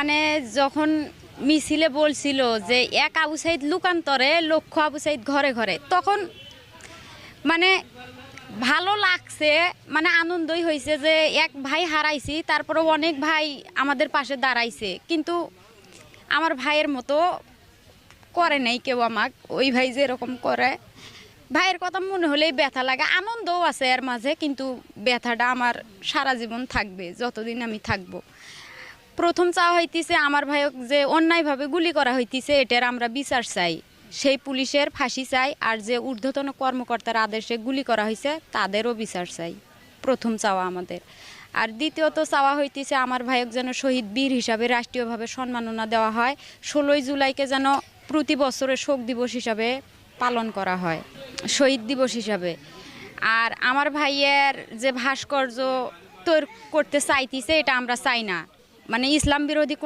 মানে যখন মিছিলে বলছিল যে এক আবু সাইদ লুকান্তরে লক্ষ আবু সাইদ ঘরে ঘরে, তখন মানে ভালো লাগছে, মানে আনন্দই হয়েছে যে এক ভাই হারাইছি, তারপরেও অনেক ভাই আমাদের পাশে দাঁড়াইছে। কিন্তু আমার ভাইয়ের মতো করে নাই কেউ আমাক, ওই ভাই যেরকম করে। ভাইয়ের কথা মনে হলেই ব্যথা লাগে, আনন্দও আছে এর মাঝে, কিন্তু ব্যথাটা আমার সারা জীবন থাকবে যতদিন আমি থাকবো। প্রথম চাওয়া হইতেছে আমার ভাইক যে অন্যায়ভাবে গুলি করা হইতেছে, এটার আমরা বিচার চাই, সেই পুলিশের ফাঁসি চাই। আর যে ঊর্ধ্বতন কর্মকর্তার আদেশে গুলি করা হয়েছে তাদেরও বিচার চাই, প্রথম চাওয়া আমাদের। আর দ্বিতীয়ত চাওয়া হইতেছে আমার ভাইক যেন শহীদ বীর হিসাবে রাষ্ট্রীয়ভাবে সম্মাননা দেওয়া হয়। 16ই জুলাইকে যেন প্রতি বছরের শোক দিবস হিসাবে পালন করা হয়, শহীদ দিবস হিসাবে। আর আমার ভাইয়ের যে ভাস্কর্য তৈরি করতে চাইতেছে, এটা আমরা চাই না, মানে ইসলাম বিরোধী